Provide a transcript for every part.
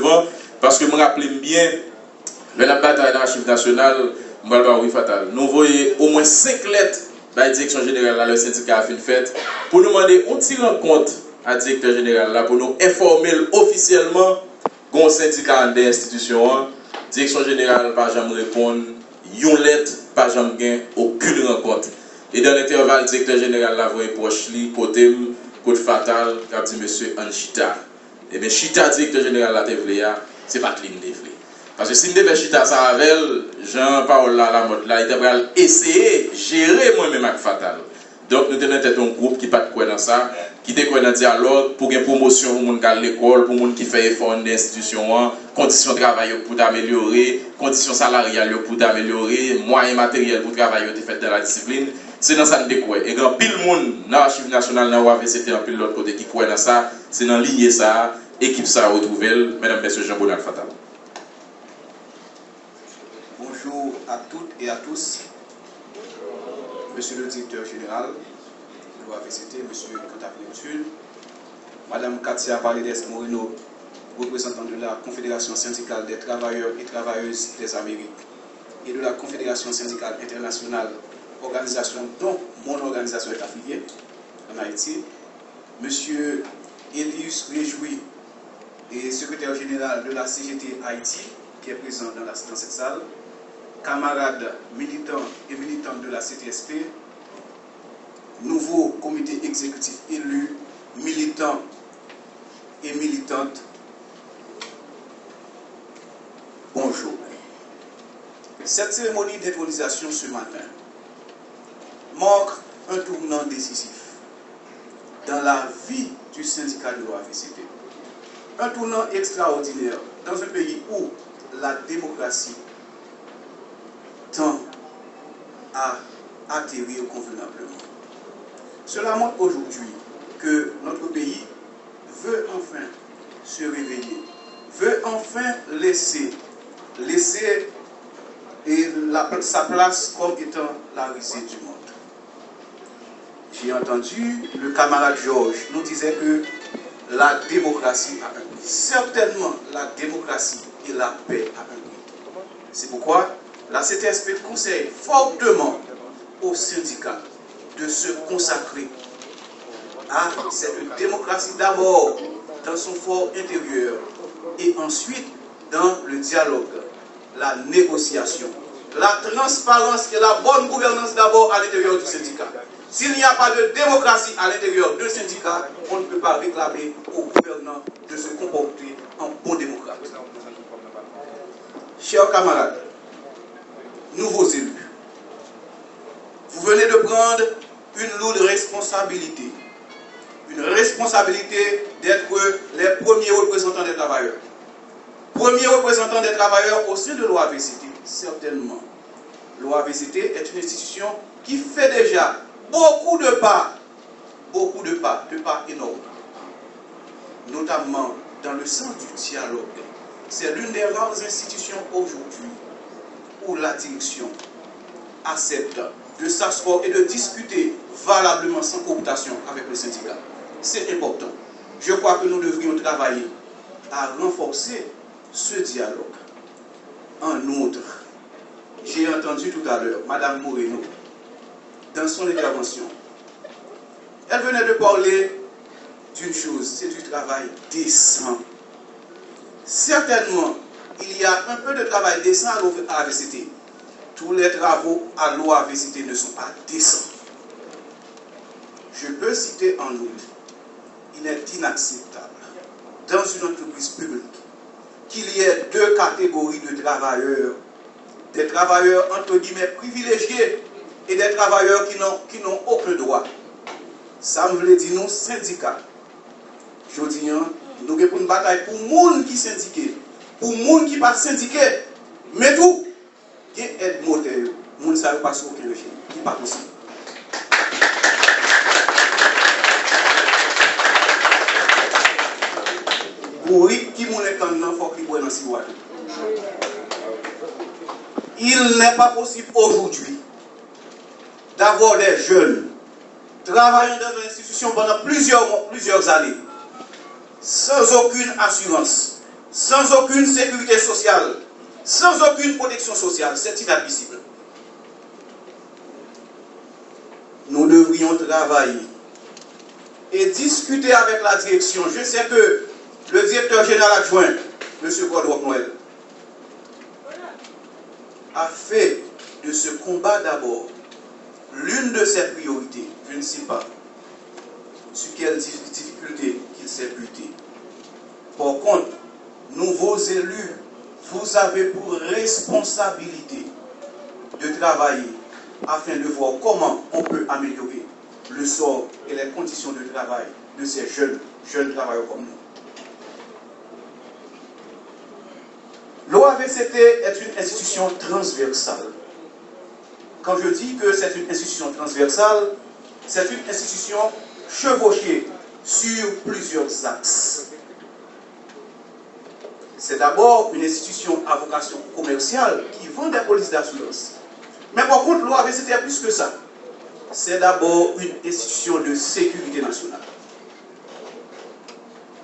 seulement parce que je me rappelle bien, la bataille dans l'archive nationale, oui fatal. Nous voyons au moins 5 lettres de la direction générale, le syndicat a fait une fête, pour nous demander on tire en compte à la directeur général là, pour nous informer officiellement qu'on syndicat des institutions, direction générale pas jamais répondre, une lettre pas jamais gain aucune rencontre. Et dans l'intervalle, le directeur général l'a voyé proche lui, côté fatal, qu'a dit monsieur Anchita. Et bien Chita, directeur général la TVA, c'est pas clean de parce que si nous devons Chita ça avec Jean-Paul la mode là, il devrait essayer de gérer moi-même avec fatal. Donc nous tenons un groupe qui pas de quoi dans ça, qui te quoi dans dialogue pour une promotion pour monde qui à l'école, pour monde qui fait effort dans l'institution, conditions de travail pour améliorer, conditions salariales pour améliorer, moyens matériels pour travailler te fait dans la discipline. C'est dans ça que nous croyons. Et quand pile monde dans l'archive nationale dans l'OAVCT en pile l'autre côté qui croit dans ça, c'est dans ligne ça, équipe ça retrouver, mesdames, messieurs, Jean-Bonal Fatal. Bonjour à toutes et à tous. Monsieur le directeur général de l'OAVCT, Monsieur Cantapré Sud, Madame Katia Paredes Moreno, représentante de la Confédération syndicale des travailleurs et travailleuses des Amériques et de la Confédération syndicale internationale, organisation dont mon organisation est affiliée en Haïti, Monsieur Elius Réjoui, et secrétaire général de la CGT Haïti, qui est présent dans cette salle, camarades militants et militantes de la CTSP, nouveau comité exécutif élu, militants et militantes, bonjour. Cette cérémonie d'intronisation ce matin marque un tournant décisif dans la vie du syndicat de l'OAVCT. Un tournant extraordinaire dans un pays où la démocratie tend à atterrir convenablement. Cela montre aujourd'hui que notre pays veut enfin se réveiller, veut enfin laisser sa place comme étant la risée du monde. J'ai entendu le camarade Georges nous disait que la démocratie a un prix. Certainement, la démocratie et la paix a un prix. C'est pourquoi la CTSP conseille fortement aux syndicats de se consacrer à cette démocratie d'abord dans son fort intérieur et ensuite dans le dialogue, la négociation, la transparence et la bonne gouvernance d'abord à l'intérieur du syndicat. S'il n'y a pas de démocratie à l'intérieur d'un syndicat, on ne peut pas réclamer aux gouvernants de se comporter en bon démocrate. Chers camarades, nouveaux élus, vous venez de prendre une lourde responsabilité. Une responsabilité d'être les premiers représentants des travailleurs. Premiers représentants des travailleurs au sein de l'OAVCT, certainement. L'OAVCT est une institution qui fait déjà beaucoup de pas énormes, notamment dans le sens du dialogue. C'est l'une des rares institutions aujourd'hui où la direction accepte de s'asseoir et de discuter valablement sans cooptation avec le syndicat. C'est important. Je crois que nous devrions travailler à renforcer ce dialogue. En outre, j'ai entendu tout à l'heure Mme Moreno, dans son intervention, elle venait de parler d'une chose, c'est du travail décent. Certainement, il y a un peu de travail décent à l'OAVCT. Tous les travaux à l'OAVCT ne sont pas décents. Je peux citer en outre, il est inacceptable dans une entreprise publique qu'il y ait deux catégories de travailleurs. Des travailleurs entre guillemets privilégiés et des travailleurs qui n'ont aucun droit. Ça me veut dire nous, syndicats. Je dis, nous avons une bataille pour les gens qui sont syndiqués, pour les gens qui ne sont pas syndiqués. Mais tout, il y a aide moteur, les gens ne savent pas sur aucun régime, qui n'est pas possible. Pour qui est en il faut qu'il boit dans 6 mois. Il n'est pas possible aujourd'hui d'avoir des jeunes travaillant dans une institution pendant plusieurs années, sans aucune assurance, sans aucune sécurité sociale, sans aucune protection sociale. C'est inadmissible. Nous devrions travailler et discuter avec la direction. Je sais que le directeur général adjoint, M. Godwin Noël, a fait de ce combat d'abord l'une de ses priorités. Je ne sais pas sur quelles difficultés qu'il s'est buté. Par contre, nouveaux élus, vous avez pour responsabilité de travailler afin de voir comment on peut améliorer le sort et les conditions de travail de ces jeunes travailleurs comme nous. L'OAVCT est une institution transversale. Quand je dis que c'est une institution transversale, c'est une institution chevauchée sur plusieurs axes. C'est d'abord une institution à vocation commerciale qui vend des polices d'assurance. Mais par contre, l'OAVCT est plus que ça. C'est d'abord une institution de sécurité nationale.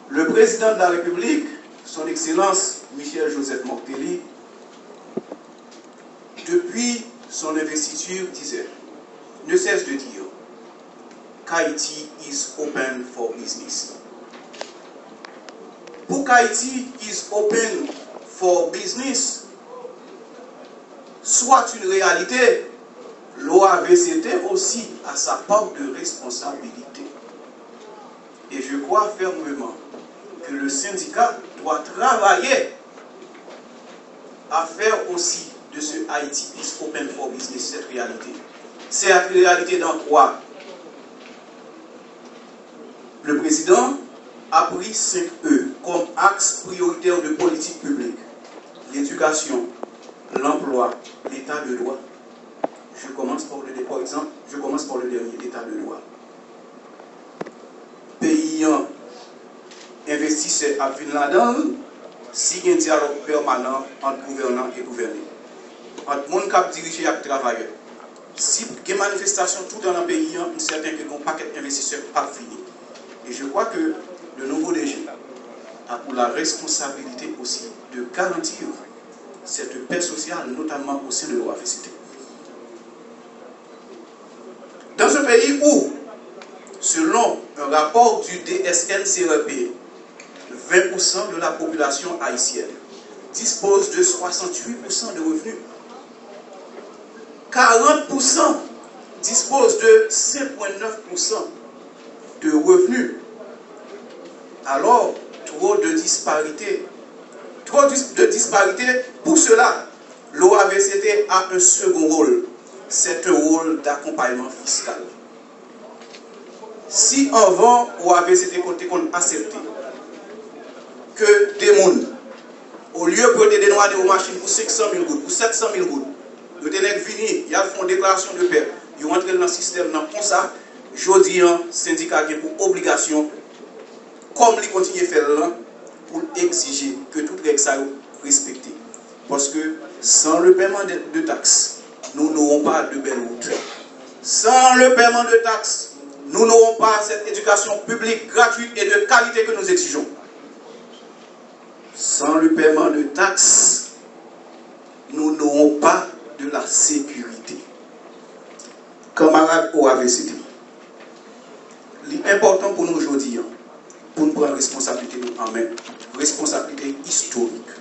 Le président de la République, son Excellence Michel Joseph Mortelli, depuis son investiture, disait, ne cesse de dire qu'Haïti is open for business. Pour qu'Haïti is open for business soit une réalité, l'OAVCT aussi a sa part de responsabilité. Et je crois fermement que le syndicat doit travailler à faire aussi de ce Haïti is open for business cette réalité. Cette réalité dans quoi? Le président a pris 5 E comme axe prioritaire de politique publique. L'éducation, l'emploi, l'état de droit. Je commence par le dernier, l'état de droit. Pays investisseurs à là-dedans, si il y a un dialogue permanent entre gouvernants et gouvernés, entre monde qui dirige et travailleurs. Si il y a une manifestation tout dans le pays, il est certain que le paquet d'investisseurs n'est pas fini. Et je crois que le nouveau DG a pour la responsabilité aussi de garantir cette paix sociale, notamment au sein de l'OAVCT. Dans un pays où, selon un rapport du DSNCRP, 20% de la population haïtienne dispose de 68% de revenus, 40% dispose de 5,9% de revenus. Alors, trop de disparités. Pour cela, l'OAVCT a un second rôle. C'est un rôle d'accompagnement fiscal. Si avant, l'OAVCT a accepté que des gens, au lieu de dénouer aux machines pour 500 000 gouttes, pour 700 000 gouttes, ils viennent, ils font une déclaration de paix, ils rentrent dans le système, comme ça, je dis, le syndicat a pour obligation, comme ils continuent à faire là, pour exiger que toutes les règles soient respectées. Parce que sans le paiement de taxes, nous n'aurons pas de belles routes. Sans le paiement de taxes, nous n'aurons pas cette éducation publique gratuite et de qualité que nous exigeons. Sans le paiement de taxes, nous n'aurons pas de la sécurité. Camarades OAVCT, l'important pour nous aujourd'hui, pour nous prendre responsabilité en main, responsabilité historique.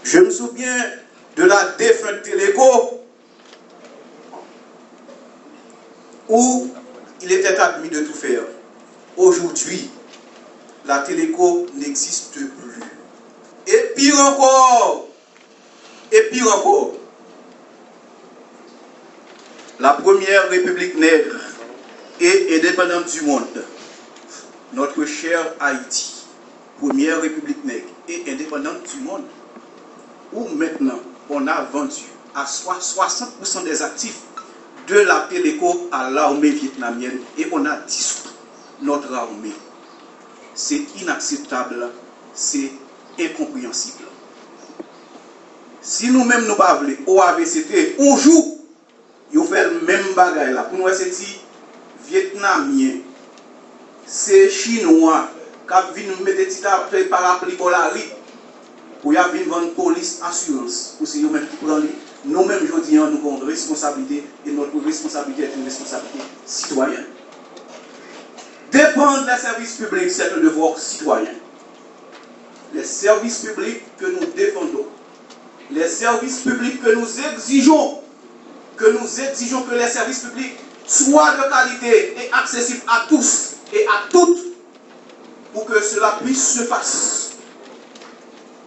Je me souviens de la défunte Téléco où il était admis de tout faire. Aujourd'hui, la Téléco n'existe plus. Et pire encore, la première république nègre et indépendante du monde, notre cher Haïti, première république nègre et indépendante du monde, où maintenant on a vendu à 60% des actifs de la Téléco à l'armée vietnamienne et on a dissous notre armée. C'est inacceptable, c'est incompréhensible. Si nous-mêmes nous pas voulons, OAVCT, un jour, ils fait le même bagage là. Pour nous, c'est Vietnamien, c'est Chinois, qui viennent nous mettre des petits parapluies pour la rue, pour y avoir une police assurance, pour c'est eux-mêmes qui prennent. Nous-mêmes, je dis, nous avons une responsabilité, et notre responsabilité est une responsabilité citoyenne. Dépendre des services publics, c'est un devoir citoyen. Les services publics que nous défendons, les services publics que nous exigeons que les services publics soient de qualité et accessibles à tous et à toutes, pour que cela puisse se passer.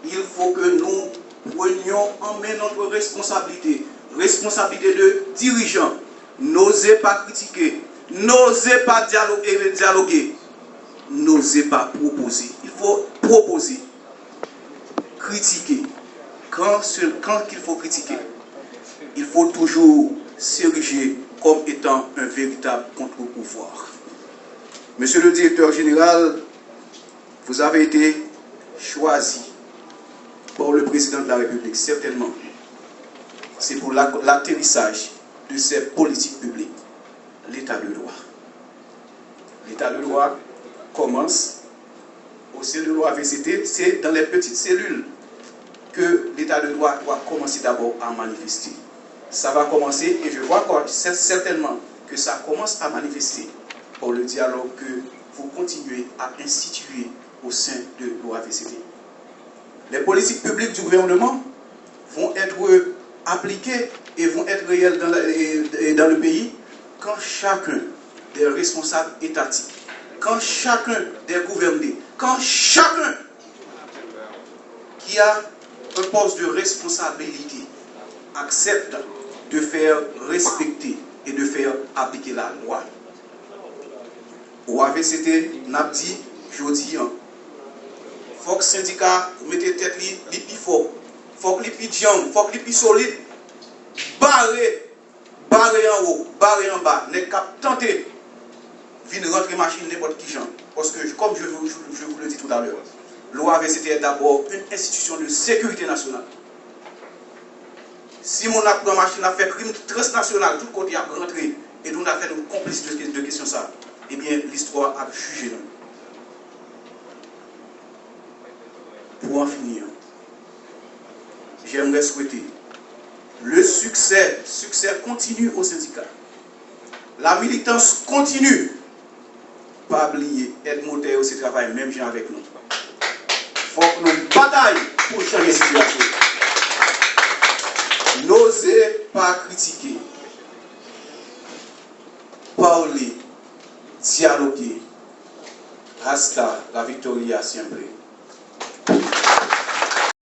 Il faut que nous prenions en main notre responsabilité de dirigeants. N'osez pas critiquer, n'osez pas dialoguer, n'osez pas proposer. Il faut proposer, critiquer. Quand il faut critiquer, il faut toujours s'ériger comme étant un véritable contre-pouvoir. Monsieur le directeur général, vous avez été choisi par le président de la République, certainement. C'est pour l'atterrissage de ces politiques publiques, l'état de droit. L'état de droit commence au sein de l'OAVCT, c'est dans les petites cellules que l'état de droit doit commencer d'abord à manifester. Ça va commencer, et je vois certainement que ça commence à manifester par le dialogue que vous continuez à instituer au sein de l'OAVCT. Les politiques publiques du gouvernement vont être appliquées et vont être réelles dans le pays quand chacun des responsables étatiques, quand chacun des gouvernés, quand chacun qui a un poste de responsabilité accepte de faire respecter et de faire appliquer la loi. Au AVCT, n'a dit, je dis, il faut que le syndicat mette tête li plus fort, il faut que li plus jam, il faut que li plus solide, barrer en haut, barrer en bas, n'est qu'à tenter de rentrer machine n'importe qui genre. Parce que, comme je vous le dis tout à l'heure, l'OAVCT est d'abord une institution de sécurité nationale. Si mon acte de machine a fait crime transnational, tout côté a rentré et nous avons fait nos complices de questions ça, eh bien l'histoire a jugé nous. Pour en finir, j'aimerais souhaiter le succès continue au syndicat. La militance continue. Pas oublier, être moteur aussi travail même gens avec nous. Il faut que nous bataillons pour changer la situation. N'osez pas critiquer, parler, dialoguer. Hasta la victoria siempre.